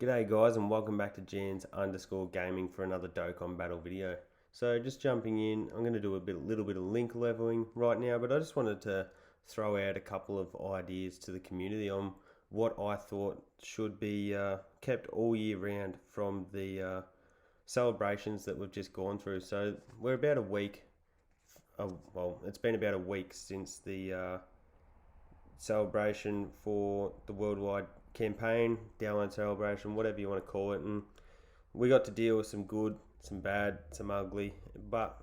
G'day guys, and welcome back to Jans_gaming for another Dokkan battle video. So just jumping in, I'm going to do a little bit of link leveling right now, but I just wanted to throw out a couple of ideas to the community on what I thought should be kept all year round from the celebrations that we've just gone through. So we're about a week, well, it's been about a week since the celebration for the worldwide campaign, download celebration, whatever you want to call it, and we got to deal with some good, some bad, some ugly, but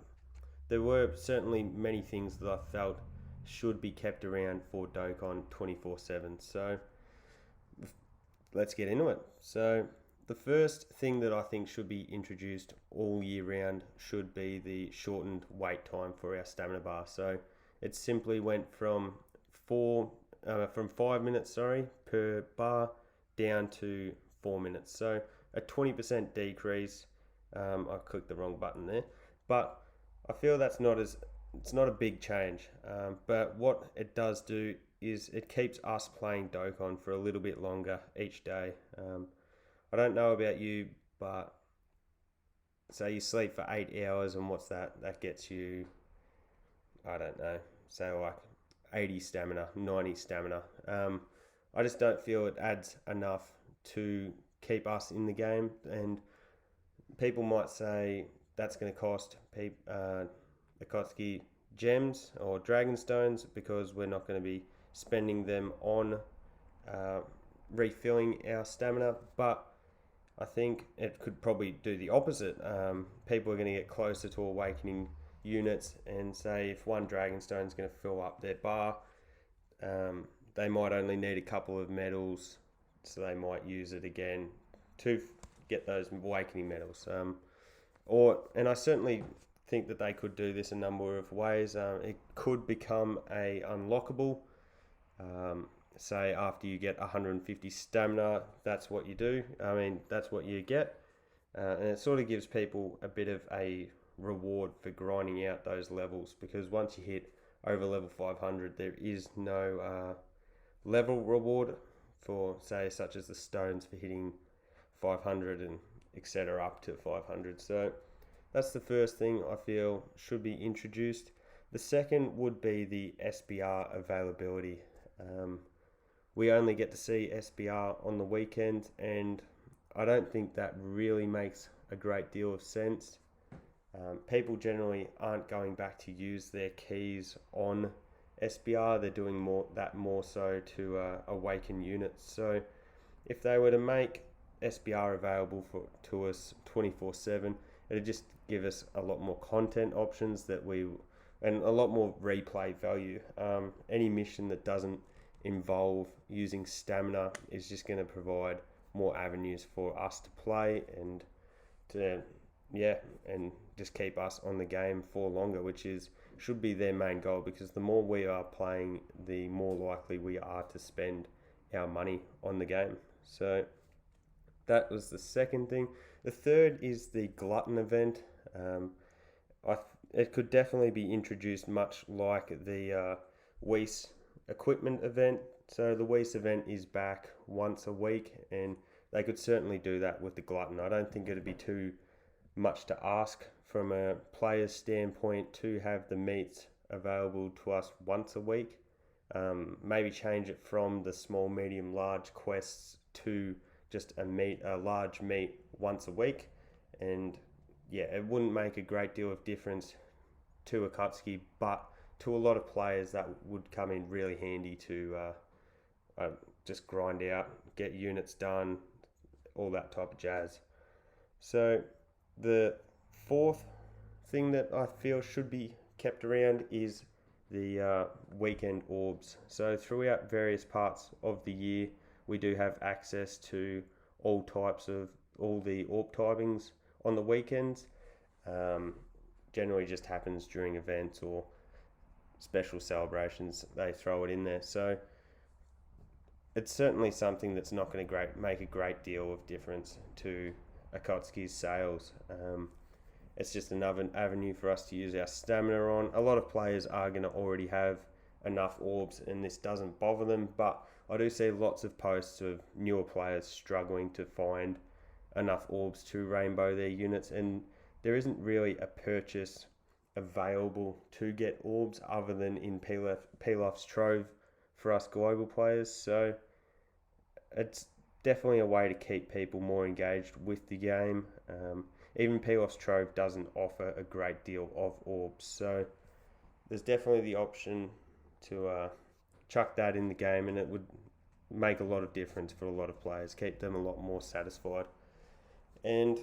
there were certainly many things that I felt should be kept around for Dokkan 24/7. So let's get into it. So the first thing that I think should be introduced all year round should be the shortened wait time for our stamina bar. So it simply went from 5 minutes per bar down to 4 minutes, so a 20% decrease. I clicked the wrong button there, but I feel it's not a big change, but what it does do is it keeps us playing Dokkan for a little bit longer each day. I don't know about you, but say you sleep for 8 hours, and what's that gets you, I don't know, say like 80 stamina, 90 stamina. I just don't feel it adds enough to keep us in the game, and people might say that's going to cost Akatsuki gems or dragon stones because we're not going to be spending them on refilling our stamina, but I think it could probably do the opposite. People are going to get closer to awakening units, and say if one dragonstone is going to fill up their bar, they might only need a couple of medals, so they might use it again to get those awakening medals. And I certainly think that they could do this a number of ways. It could become a unlockable. Say after you get 150 stamina, that's what you do. I mean, that's what you get, and it sort of gives people a bit of a reward for grinding out those levels, because once you hit over level 500, there is no level reward for, say, such as the stones for hitting 500 and etc. up to 500. So that's the first thing I feel should be introduced. The second would be the Sbr availability. We only get to see Sbr on the weekend, and I don't think that really makes a great deal of sense. People generally aren't going back to use their keys on Sbr. They're doing more so to awaken units. So if they were to make Sbr available to us 24/7, it'd just give us a lot more content options and a lot more replay value. Any mission that doesn't involve using stamina is just going to provide more avenues for us to play and just keep us on the game for longer, which should be their main goal, because the more we are playing, the more likely we are to spend our money on the game. So that was the second thing. The third is the Glutton Event. It could definitely be introduced much like the Weiss equipment event. So the Weiss event is back once a week, and they could certainly do that with the Glutton. I don't think it'd be too much to ask from a player's standpoint to have the meats available to us once a week. Maybe change it from the small, medium, large quests to just a large meat once a week, and yeah, it wouldn't make a great deal of difference to Akatsuki, but to a lot of players that would come in really handy to just grind out, get units done, all that type of jazz. So the fourth thing that I feel should be kept around is the weekend orbs. So throughout various parts of the year, we do have access to all the orb typings on the weekends. Generally just happens during events or special celebrations, they throw it in there. So it's certainly something that's not going to make a great deal of difference to Akatsuki's sales. It's just another avenue for us to use our stamina on. A lot of players are going to already have enough orbs, and this doesn't bother them, but I do see lots of posts of newer players struggling to find enough orbs to rainbow their units, and there isn't really a purchase available to get orbs other than in Pilaf's Trove for us global players. So it's definitely a way to keep people more engaged with the game. Even Pilaf's Trove doesn't offer a great deal of orbs, so there's definitely the option to chuck that in the game, and it would make a lot of difference for a lot of players, keep them a lot more satisfied. And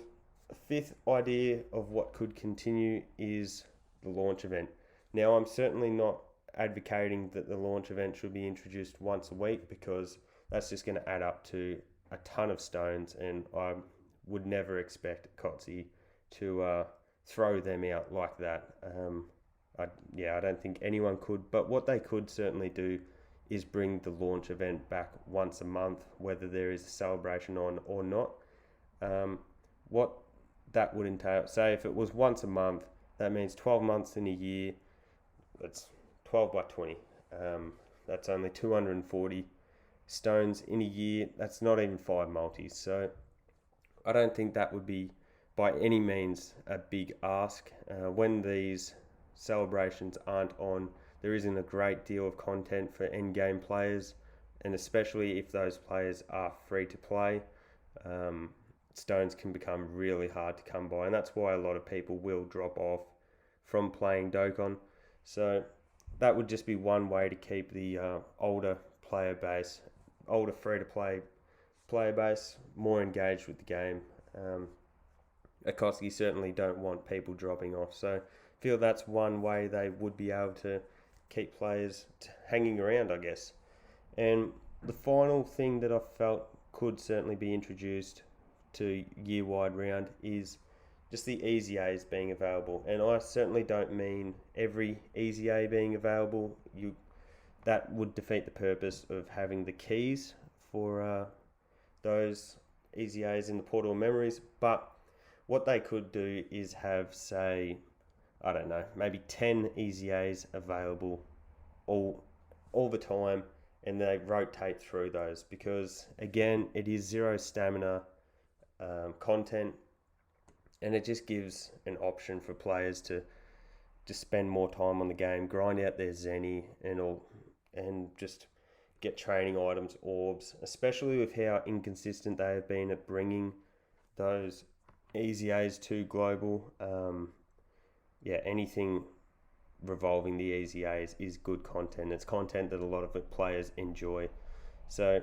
a fifth idea of what could continue is the launch event. Now, I'm certainly not advocating that the launch event should be introduced once a week, because that's just going to add up to a ton of stones, and I would never expect Kotze to throw them out like that. I don't think anyone could, but what they could certainly do is bring the launch event back once a month, whether there is a celebration on or not. What that would entail, say if it was once a month, that means 12 months in a year. That's 12 by 20. That's only 240 stones in a year. That's not even 5 multis. So I don't think that would be by any means a big ask. When these celebrations aren't on, there isn't a great deal of content for endgame players, and especially if those players are free to play, stones can become really hard to come by, and that's why a lot of people will drop off from playing Dokkan. So that would just be one way to keep the older player base, older free-to-play player base, more engaged with the game. Akotsuki certainly don't want people dropping off, so I feel that's one way they would be able to keep players hanging around, I guess. And the final thing that I felt could certainly be introduced to year-wide round is just the Easy A's being available. And I certainly don't mean every Easy A being available. That would defeat the purpose of having the keys for those Easy A's in the Portal of Memories. But what they could do is have, say, I don't know, maybe 10 Easy A's available all the time, and they rotate through those, because again, it is 0 stamina content, and it just gives an option for players to just spend more time on the game, grind out their Zenny and just get training items, orbs, especially with how inconsistent they have been at bringing those Easy A's to global. Anything revolving the Easy A's is good content. It's content that a lot of players enjoy. So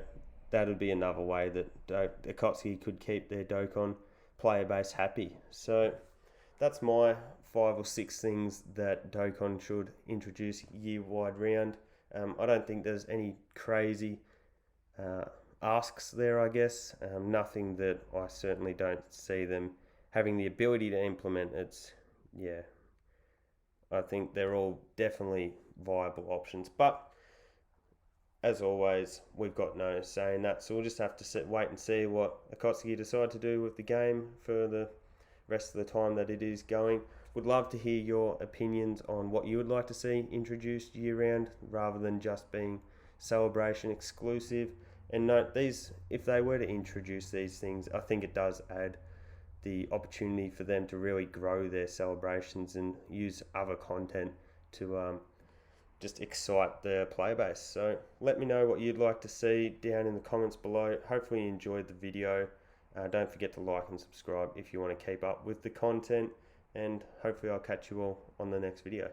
that would be another way that Akotsuki could keep their Dokkan player base happy. So that's my 5 or 6 things that Dokkan should introduce year-wide round. I don't think there's any crazy asks there, I guess. Nothing that I certainly don't see them having the ability to implement. I think they're all definitely viable options. But as always, we've got no say in that, so we'll just have to wait and see what Akotsuki decide to do with the game for the rest of the time that it is going. Would love to hear your opinions on what you would like to see introduced year-round, rather than just being celebration exclusive. And note, if they were to introduce these things, I think it does add the opportunity for them to really grow their celebrations and use other content to just excite their player base. So let me know what you'd like to see down in the comments below. Hopefully you enjoyed the video. Don't forget to like and subscribe if you want to keep up with the content, and hopefully I'll catch you all on the next video.